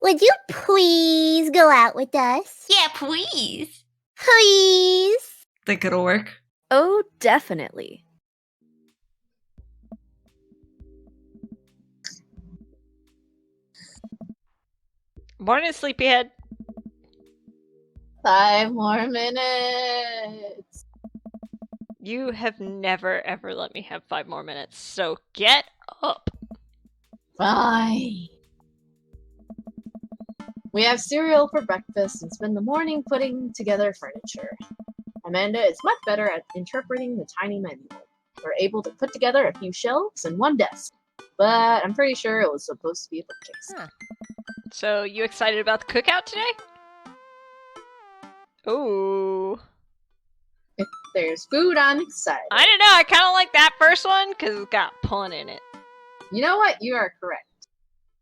Would you please go out with us? Yeah, please. Please? Think it'll work? Oh, definitely. Morning, sleepyhead. 5 more minutes. You have never, ever let me have 5 more minutes, so get up. Fine. We have cereal for breakfast and spend the morning putting together furniture. Amanda is much better at interpreting the tiny manual. We're able to put together a few shelves and one desk, but I'm pretty sure it was supposed to be a bookcase. Huh. So, you excited about the cookout today? Ooh. If there's food, I'm excited. I don't know, I kind of like that first one because it's got pun in it. You know what? You are correct.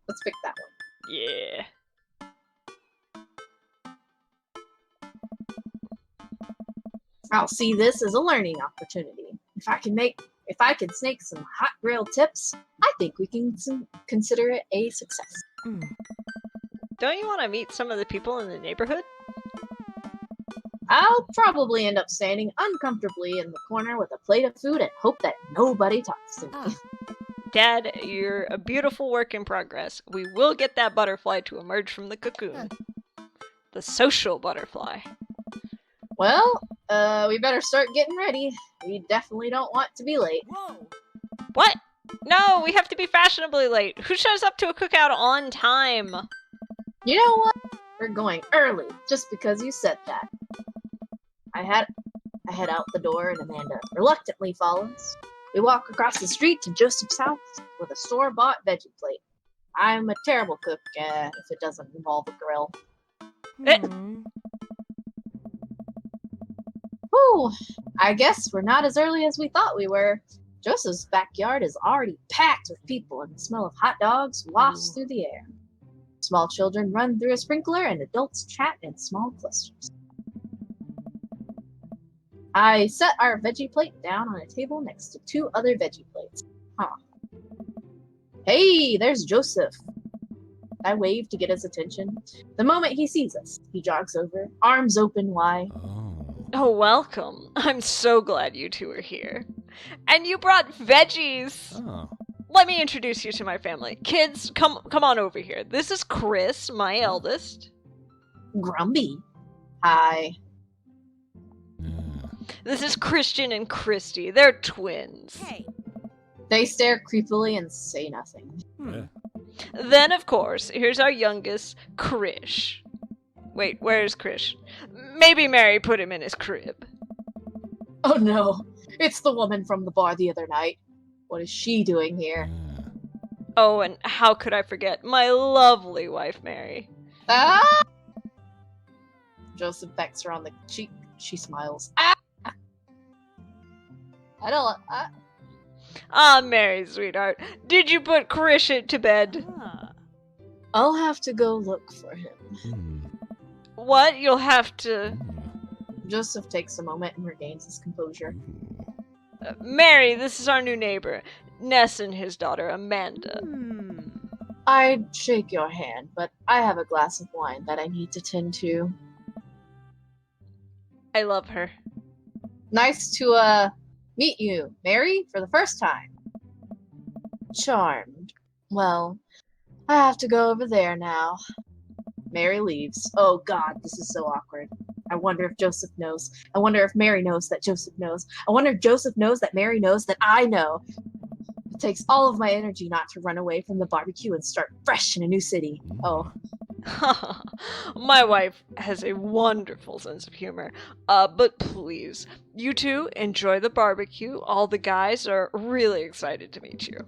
Let's pick that one. Yeah. I'll see this as a learning opportunity. If I can snake some hot grill tips, I think we can consider it a success. Don't you want to meet some of the people in the neighborhood? I'll probably end up standing uncomfortably in the corner with a plate of food and hope that nobody talks to me. Dad, you're a beautiful work in progress. We will get that butterfly to emerge from the cocoon. The social butterfly. Well, we better start getting ready. We definitely don't want to be late. Whoa. What? No, we have to be fashionably late. Who shows up to a cookout on time? You know what? We're going early, just because you said that. I head out the door and Amanda reluctantly follows. We walk across the street to Joseph's house with a store-bought veggie plate. I'm a terrible cook if it doesn't involve a grill. Whew, I guess we're not as early as we thought we were. Joseph's backyard is already packed with people and the smell of hot dogs wafts through the air. Small children run through a sprinkler and adults chat in small clusters. I set our veggie plate down on a table next to 2 other veggie plates. Hey, there's Joseph. I wave to get his attention. The moment he sees us, he jogs over, arms open wide. Oh, welcome. I'm so glad you two are here. And you brought veggies! Oh. Let me introduce you to my family. Kids, come on over here. This is Chris, my eldest. Grumpy. Hi. This is Christian and Christy. They're twins. Hey. They stare creepily and say nothing. Then, of course, here's our youngest, Krish. Wait, where's Krish? Maybe Mary put him in his crib. Oh no, it's the woman from the bar the other night. What is she doing here? Oh, and how could I forget my lovely wife, Mary? Ah! Joseph becks her on the cheek. She smiles. Ah! I don't. Ah, Mary, sweetheart. Did you put Krish to bed? I'll have to go look for him. What? You'll have to... Joseph takes a moment and regains his composure. Mary, this is our new neighbor, Ness and his daughter, Amanda. I'd shake your hand, but I have a glass of wine that I need to tend to. I love her. Nice to, meet you, Mary, for the first time. Charmed. Well, I have to go over there now. Mary leaves. Oh god, this is so awkward. I wonder if Joseph knows. I wonder if Mary knows that Joseph knows. I wonder if Joseph knows that Mary knows that I know. It takes all of my energy not to run away from the barbecue and start fresh in a new city. Oh. My wife has a wonderful sense of humor. But please, you two enjoy the barbecue. All the guys are really excited to meet you.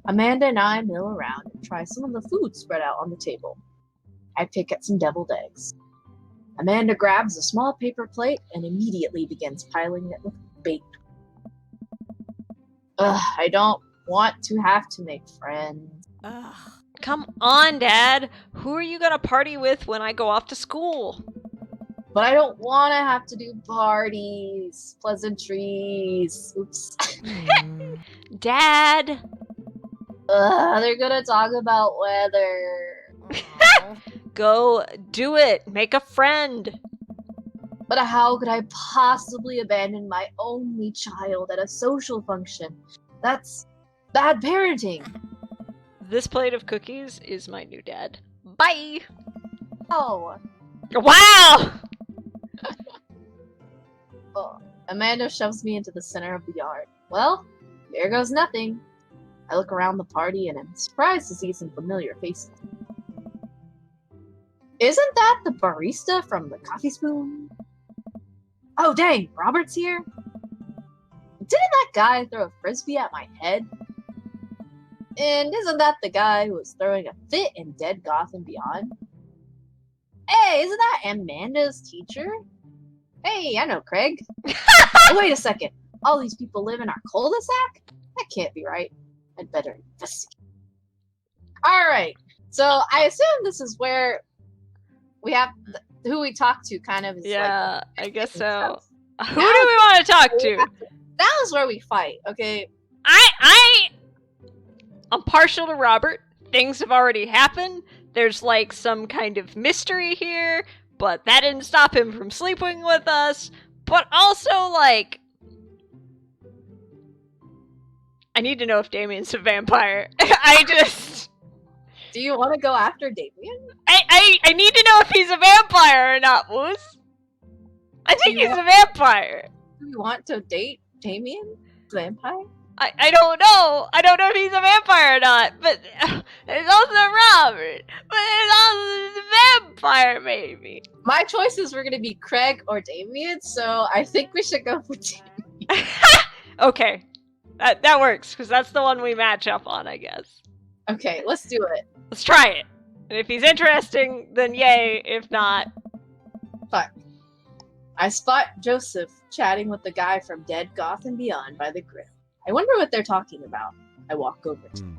Amanda and I mill around and try some of the food spread out on the table. I pick at some deviled eggs. Amanda grabs a small paper plate and immediately begins piling it with bait. I don't want to have to make friends. Come on, Dad. Who are you gonna party with when I go off to school? But I don't want to have to do parties, pleasantries. Oops. Dad! They're gonna talk about weather. Go do it. Make a friend. But how could I possibly abandon my only child at a social function? That's bad parenting. This plate of cookies is my new dad. Bye. Oh. Wow. Oh. Amanda shoves me into the center of the yard. Well, there goes nothing. I look around the party and am surprised to see some familiar faces. Isn't that the barista from the Coffee Spoon? Oh dang, Robert's here? Didn't that guy throw a frisbee at my head? And isn't that the guy who was throwing a fit in Dead Gotham Beyond? Hey, isn't that Amanda's teacher? Hey, I know Craig. Oh, wait a second. All these people live in our cul-de-sac? That can't be right. I'd better investigate. Alright, so I assume this is where we have who we talk to kind of is Yeah, like, I guess so. stuff. Who do we want to talk to? That was where we fight, okay? I'm partial to Robert. Things have already happened. There's like some kind of mystery here, but that didn't stop him from sleeping with us. But also, like, I need to know if Damien's a vampire. Do you want to go after Damien? I need to know if he's a vampire or not, Moose. I think he's a vampire. Do you want to date Damien? Vampire? I don't know. I don't know if he's a vampire or not. But there's also Robert. But there's also the vampire, maybe. My choices were going to be Craig or Damien, so I think we should go for Damien. Okay. That works, because that's the one we match up on, I guess. Okay, let's do it. Let's try it. And if he's interesting, then yay. If not... Fuck. I spot Joseph chatting with the guy from Dead Gotham Beyond by the grill. I wonder what they're talking about. I walk over to him.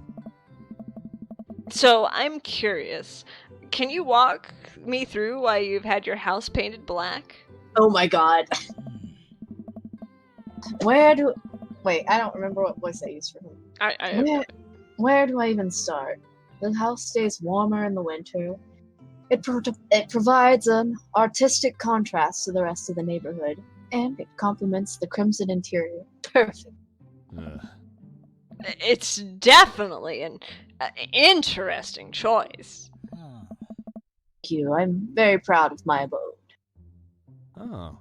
So, I'm curious. Can you walk me through why you've had your house painted black? Oh my god. Wait, I don't remember what voice I used for him. Where do I even start? The house stays warmer in the winter. It provides an artistic contrast to the rest of the neighborhood, and it complements the crimson interior. Perfect. It's definitely an interesting choice. Thank you. I'm very proud of my abode. Oh.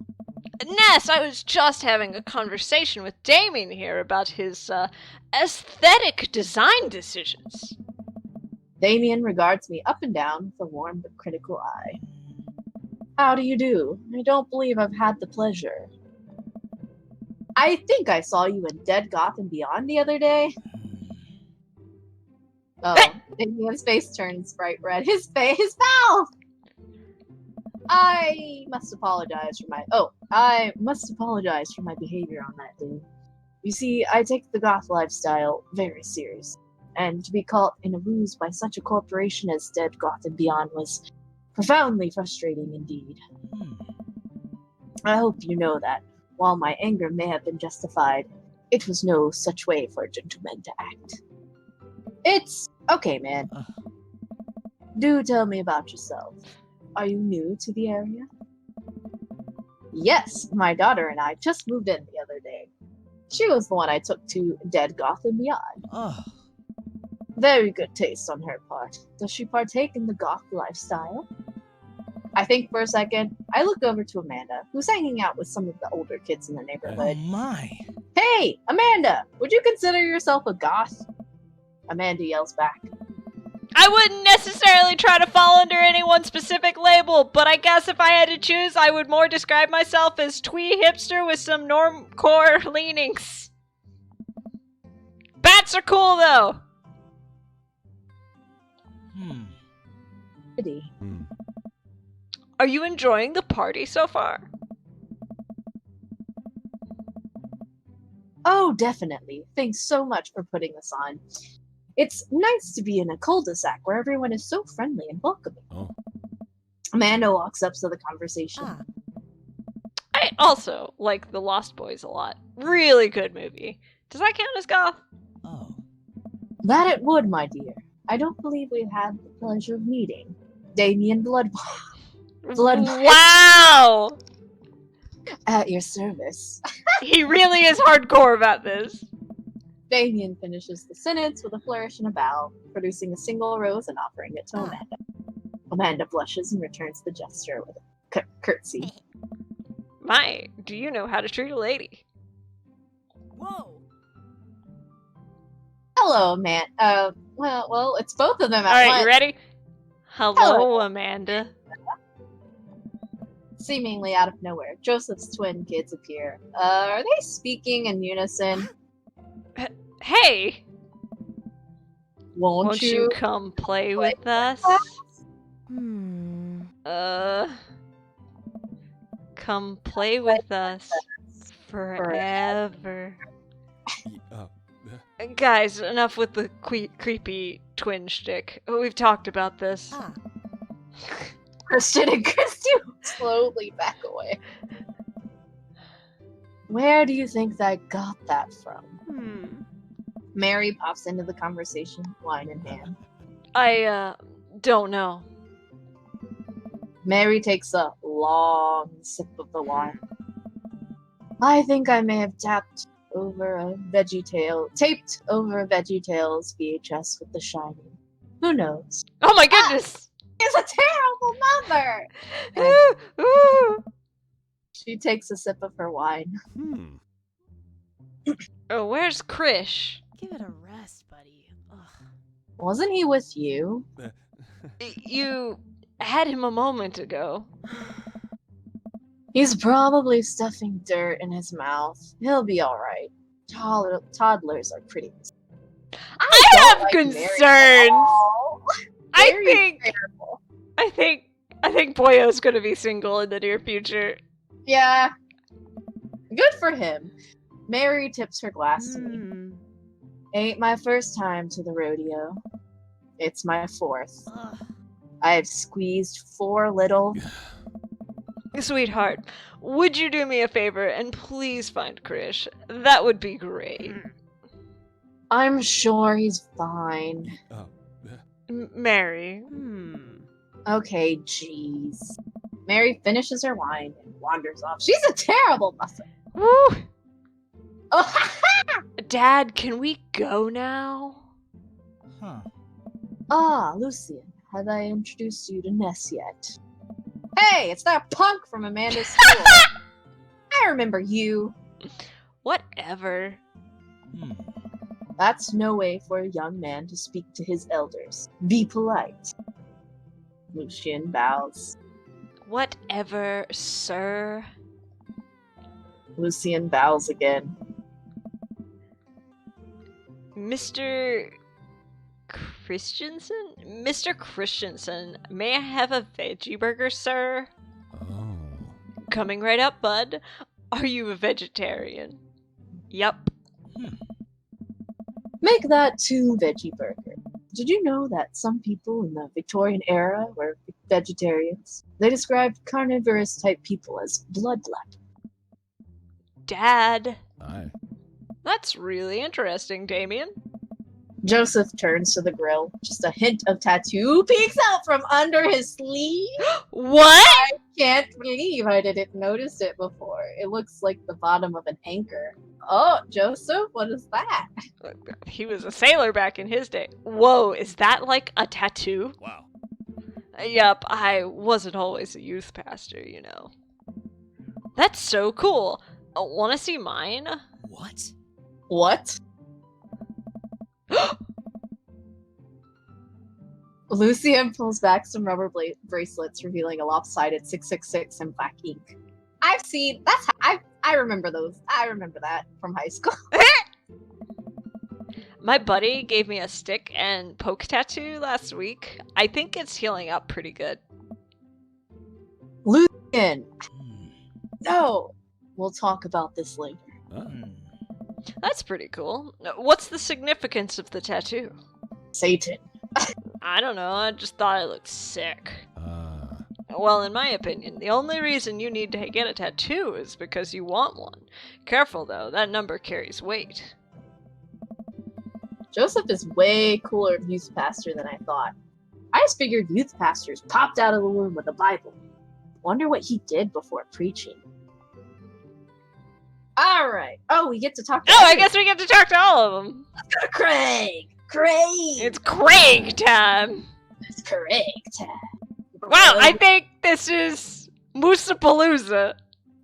Ness, I was just having a conversation with Damien here about his aesthetic design decisions. Damien regards me up and down with a warm but critical eye. How do you do? I don't believe I've had the pleasure. I think I saw you in Dead Gotham Beyond the other day. Oh, Damien's face turns bright red. His mouth! I must apologize for my behavior on that day. You see, I take the goth lifestyle very serious, and to be caught in a ruse by such a corporation as Dead Gotham Beyond was profoundly frustrating indeed. I hope you know that, while my anger may have been justified, it was no such way for a gentleman to act. It's okay, man. Do tell me about yourself. Are you new to the area? Yes, my daughter and I just moved in the other day. She was the one I took to Dead Gotham Beyond. Very good taste on her part. Does she partake in the goth lifestyle? I think for a second. I look over to Amanda, who's hanging out with some of the older kids in the neighborhood. Oh my. Hey, Amanda! Would you consider yourself a goth? Amanda yells back. I wouldn't necessarily try to fall under any one specific label, but I guess if I had to choose, I would more describe myself as twee hipster with some normcore leanings. Bats are cool, though. Are you enjoying the party so far? Oh, definitely. Thanks so much for putting this on. It's nice to be in a cul-de-sac where everyone is so friendly and welcoming. Oh. Amanda walks up to the conversation. I also like The Lost Boys a lot. Really good movie. Does that count as goth? Oh. That it would, my dear. I don't believe we've had the pleasure of meeting. Damien Blood Wow! at your service. He really is hardcore about this. Damien finishes the sentence with a flourish and a bow, producing a single rose and offering it to Amanda. Amanda blushes and returns the gesture with a curtsy. My, do you know how to treat a lady? Whoa! Hello, Amanda. Well, it's both of them at Alright, once. you ready? Hello, Amanda. Seemingly out of nowhere, Joseph's twin kids appear. Are they speaking in unison? Hey! Won't you? Come play with us? Come play with us forever. Guys, enough with the creepy twin shtick. We've talked about this. Christian and Christy slowly back away. Where do you think I got that from? Mary pops into the conversation, wine in hand. I, don't know. Mary takes a long sip of the wine. I think I may have taped over a VeggieTales VHS with The Shining. Who knows? Oh my goodness! She's a terrible mother! Ooh, ooh. She takes a sip of her wine. Oh, where's Krish? Give it a rest, buddy. Ugh. Wasn't he with you? You had him a moment ago. He's probably stuffing dirt in his mouth. He'll be alright. Toddlers are pretty. I have like concerns. Mary at all. Very terrible. I think Boyo's gonna be single in the near future. Yeah. Good for him. Mary tips her glass to me. Ain't my first time to the rodeo. It's my fourth. Ugh. I've squeezed 4 little. Sweetheart, would you do me a favor and please find Krish? That would be great. I'm sure he's fine. Mary. Okay, jeez. Mary finishes her wine and wanders off. She's a terrible mother. Woo! Oh, Dad, can we go now? Ah, Lucian, have I introduced you to Ness yet? Hey, it's that punk from Amanda's school. I remember you. Whatever. That's no way for a young man to speak to his elders. Be polite. Lucian bows. Whatever, sir. Lucian bows again. Mr. Christensen? Mr. Christensen, may I have a veggie burger, sir? Oh. Coming right up, bud. Are you a vegetarian? Yup. Make that 2 veggie burger. Did you know that some people in the Victorian era were vegetarians? They described carnivorous type people as bloodlet. Dad. Aye. That's really interesting, Damien. Joseph turns to the grill. Just a hint of tattoo peeks out from under his sleeve. What? Can't believe I didn't notice it before. It looks like the bottom of an anchor. Oh, Joseph, what is that? He was a sailor back in his day. Whoa, is that like a tattoo? Wow. Yup, I wasn't always a youth pastor, you know. That's so cool. Wanna see mine? What? What? Lucian pulls back some rubber bracelets, revealing a lopsided 666 in black ink. I've seen. I remember those. I remember that from high school. My buddy gave me a stick and poke tattoo last week. I think it's healing up pretty good. Lucian, no. We'll talk about this later. That's pretty cool. What's the significance of the tattoo? Satan. I don't know, I just thought it looked sick. Well, in my opinion, the only reason you need to get a tattoo is because you want one. Careful though, that number carries weight. Joseph is way cooler youth pastor than I thought. I just figured youth pastors popped out of the womb with a Bible. Wonder what he did before preaching. Alright. Oh, we get to talk to Oh, I guess we get to talk to all of them. Let's go to Craig! Craig! It's Craig time. It's Craig time. Wow, I think this is Moosapalooza.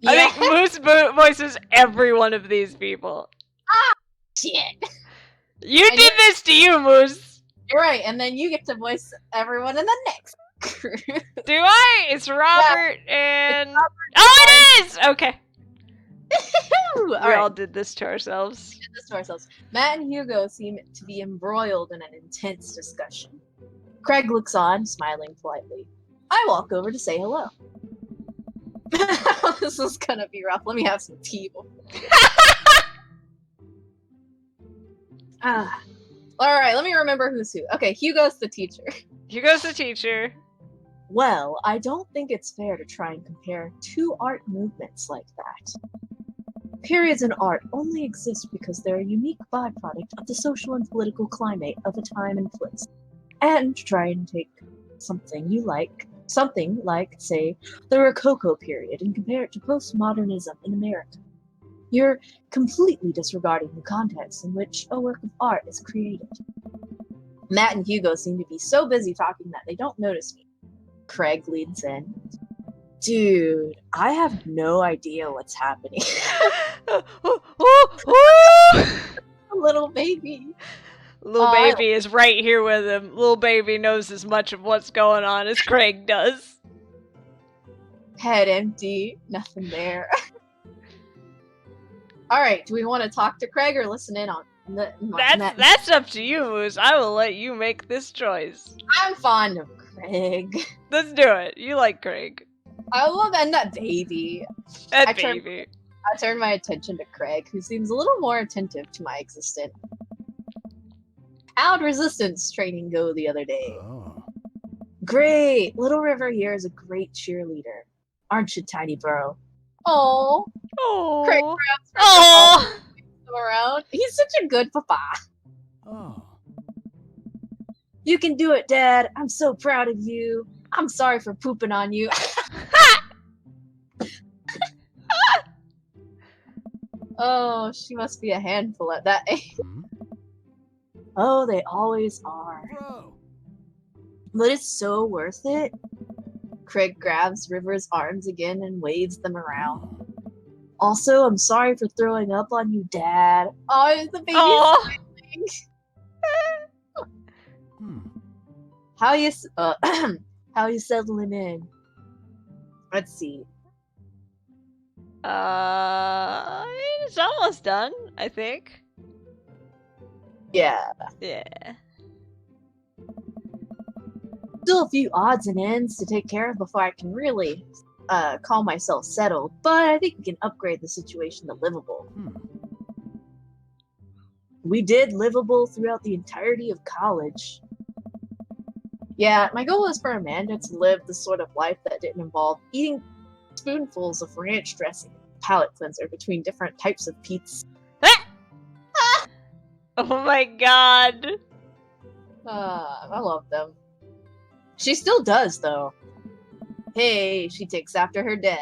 Yeah. I think Moose voices every one of these people. Shit. You did this to you, Moose. You're right, and then you get to voice everyone in the next crew. Do I? It's Robert and... Oh, it is! Okay. We all did this to ourselves. Matt and Hugo seem to be embroiled in an intense discussion. Craig looks on, smiling politely. I walk over to say hello. This is gonna be rough. Let me have some tea. Alright, let me remember who's who. Okay, Hugo's the teacher. Hugo's the teacher. Well, I don't think it's fair to try and compare two art movements like that. Periods in art only exist because they're a unique byproduct of the social and political climate of a time and place. And to try and take something like, say, the Rococo period and compare it to postmodernism in America. You're completely disregarding the context in which a work of art is created. Matt and Hugo seem to be so busy talking that they don't notice me. Craig leads in. Dude, I have no idea what's happening. Little baby. Little baby is right here with him. Little baby knows as much of what's going on as Craig does. Head empty, nothing there. Alright, do we want to talk to Craig or listen in on Matt? That's up to you, Moose. I will let you make this choice. I'm fond of Craig. Let's do it. You like Craig. I love that baby. That baby. I turned my attention to Craig, who seems a little more attentive to my existence. How'd resistance training go the other day? Oh. Great! Little River here is a great cheerleader. Aren't you, tiny bro? Oh. Oh. Craig grabs her Oh. around. He's such a good papa. Oh. You can do it, Dad. I'm so proud of you. I'm sorry for pooping on you. Oh, she must be a handful at that age. Oh, they always are. Bro. But it's so worth it. Craig grabs River's arms again and waves them around. Also, I'm sorry for throwing up on you, Dad. Oh, the baby's smiling. How you settling in? Let's see. It's almost done, I think. Yeah. Yeah. Still a few odds and ends to take care of before I can really call myself settled, but I think we can upgrade the situation to livable. We did livable throughout the entirety of college. Yeah, my goal is for Amanda to live the sort of life that didn't involve eating spoonfuls of ranch dressing and palate cleanser between different types of pizza. Oh my god. I love them. She still does, though. Hey, she takes after her dad.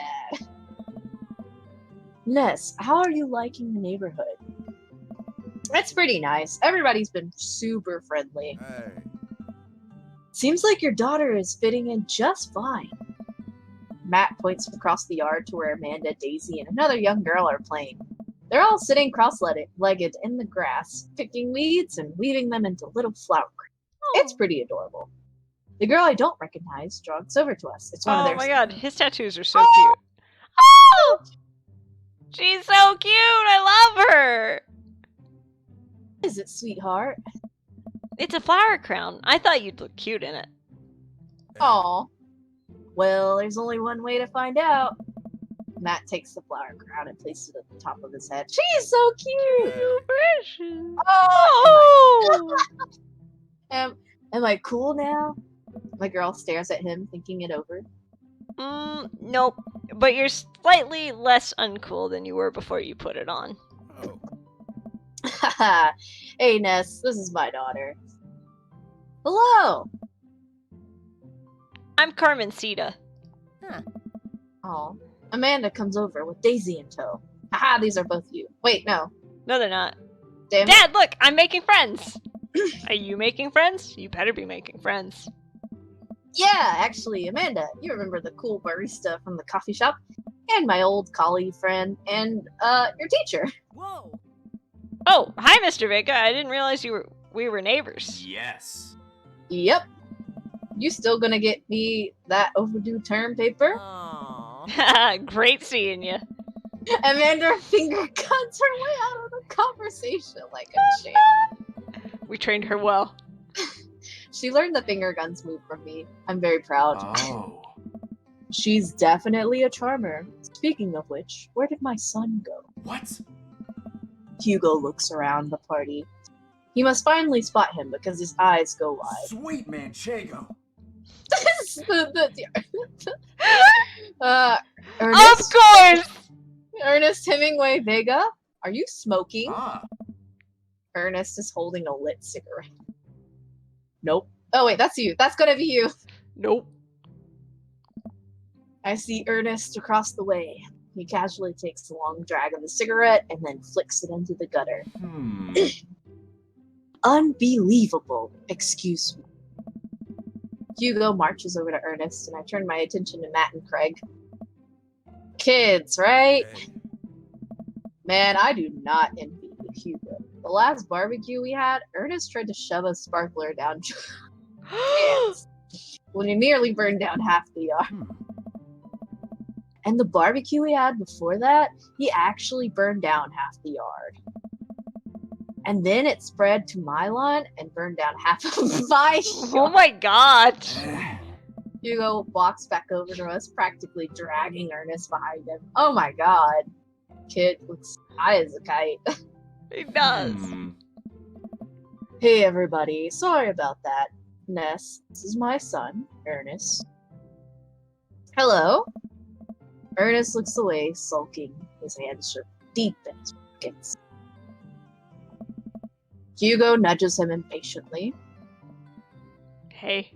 Ness, how are you liking the neighborhood? It's pretty nice. Everybody's been super friendly. Hey. Seems like your daughter is fitting in just fine. Matt points across the yard to where Amanda, Daisy, and another young girl are playing. They're all sitting cross-legged in the grass, picking weeds and weaving them into little flower crowns. It's pretty adorable. The girl I don't recognize jogs over to us. It's one of their... Oh my god, his tattoos are so cute. Oh! She's so cute! I love her! Is it, sweetheart? It's a flower crown. I thought you'd look cute in it. Aw. Well, there's only one way to find out. Matt takes the flower crown and places it at the top of his head. She's so cute! So precious. Oh! Am I cool now? My girl stares at him, thinking it over. Nope. But you're slightly less uncool than you were before you put it on. Oh. Haha. Hey, Ness, this is my daughter. Hello! I'm Carmencita. Oh, Amanda comes over with Daisy in tow. Haha, these are both you. Wait, no. No, they're not. Damn it. Dad, look! I'm making friends! Are you making friends? You better be making friends. Yeah, actually, Amanda, you remember the cool barista from the coffee shop? And my old colleague friend, and, your teacher. Whoa! Oh, hi, Mr. Vega. I didn't realize we were neighbors. Yes. Yep. You still gonna get me that overdue term paper? Aw. Great seeing you. Amanda finger guns her way out of the conversation like a champ. We trained her well. She learned the finger guns move from me. I'm very proud. Oh. She's definitely a charmer. Speaking of which, where did my son go? What? Hugo looks around the party. He must finally spot him because his eyes go wide. Sweet Manchego. Ernest? Of course! Ernest Hemingway Vega? Are you smoking? Ah. Ernest is holding a lit cigarette. Nope. Oh wait, that's you. That's gonna be you. Nope. I see Ernest across the way. He casually takes a long drag of the cigarette and then flicks it into the gutter. Unbelievable. Excuse me. Hugo marches over to Ernest, and I turn my attention to Matt and Craig. Kids, right? Hey. Man, I do not envy Hugo. The last barbecue we had, Ernest tried to shove a sparkler down Joanne's when he nearly burned down half the yard. And the barbecue we had before that, he actually burned down half the yard. And then it spread to my lawn and burned down half of my Oh yard. my god! Hugo walks back over to us, practically dragging Ernest behind him. Oh my god. Kid looks high as a kite. He does. Hey everybody, sorry about that. Ness, this is my son, Ernest. Hello? Ernest looks away, sulking, his hands shook deep in his pockets. Hugo nudges him impatiently. Hey.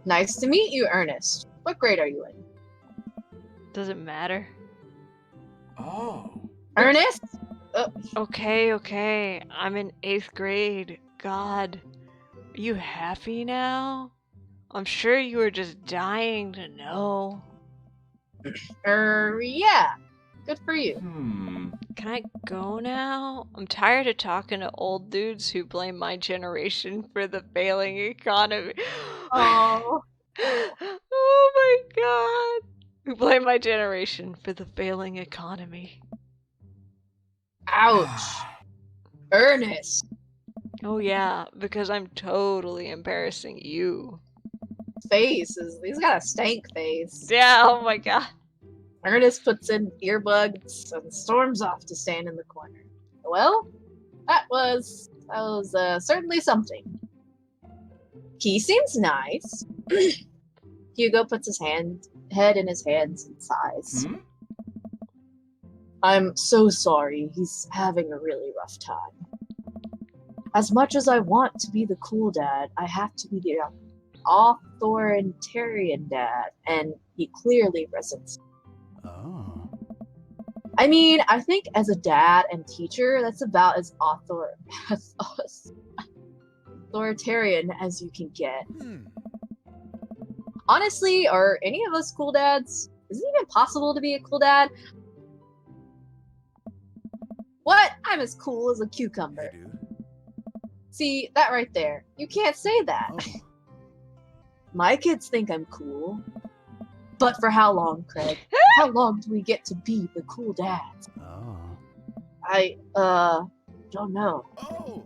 Nice to meet you, Ernest. What grade are you in? Does it matter? Oh. Ernest? Okay. I'm in 8th grade. God. Are you happy now? I'm sure you were just dying to know. Yeah. Good for you. Can I go now? I'm tired of talking to old dudes who blame my generation for the failing economy. Oh. Oh my god. Who blame my generation for the failing economy. Ouch. Ernest. Oh yeah, because I'm totally embarrassing you. He's got a stank face. Yeah, oh my god. Ernest puts in earbuds and storms off to stand in the corner. Well, that was certainly something. He seems nice. Hugo puts his head in his hands and sighs. I'm so sorry. He's having a really rough time. As much as I want to be the cool dad, I have to be the authoritarian dad, and he clearly resents. Oh. I mean, I think as a dad and teacher, that's about as authoritarian as you can get. Honestly, are any of us cool dads? Is it even possible to be a cool dad? What? I'm as cool as a cucumber. Hey, dude. See, that right there. You can't say that. Oh. My kids think I'm cool. But for how long, Craig? How long do we get to be the cool dads? Oh. I, don't know. Oh.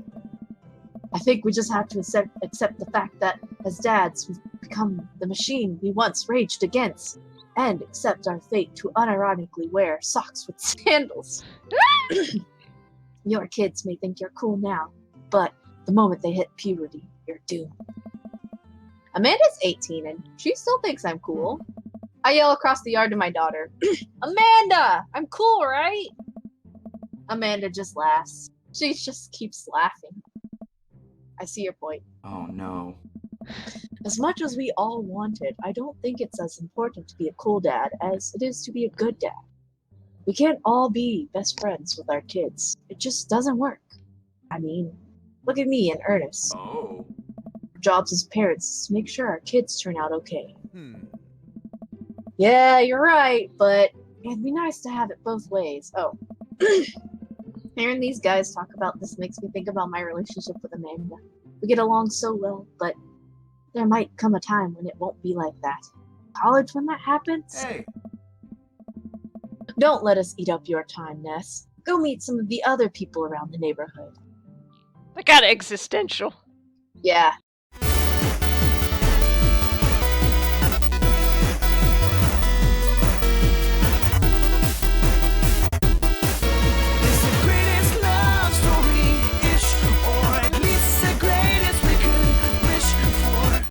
I think we just have to accept the fact that, as dads, we've become the machine we once raged against, and accept our fate to unironically wear socks with sandals. Your kids may think you're cool now, but the moment they hit puberty, you're doomed. Amanda's 18, and she still thinks I'm cool. I yell across the yard to my daughter, Amanda! I'm cool, right? Amanda just laughs. She just keeps laughing. I see your point. Oh no. As much as we all want it, I don't think it's as important to be a cool dad as it is to be a good dad. We can't all be best friends with our kids. It just doesn't work. I mean, look at me and Ernest. Oh. Our jobs as parents is to make sure our kids turn out okay. Hmm. Yeah, you're right, but it'd be nice to have it both ways. Oh. Hearing these guys talk about this makes me think about my relationship with Amanda. We get along so well, but there might come a time when it won't be like that. College when that happens? Hey. Don't let us eat up your time, Ness. Go meet some of the other people around the neighborhood. That got existential. Yeah,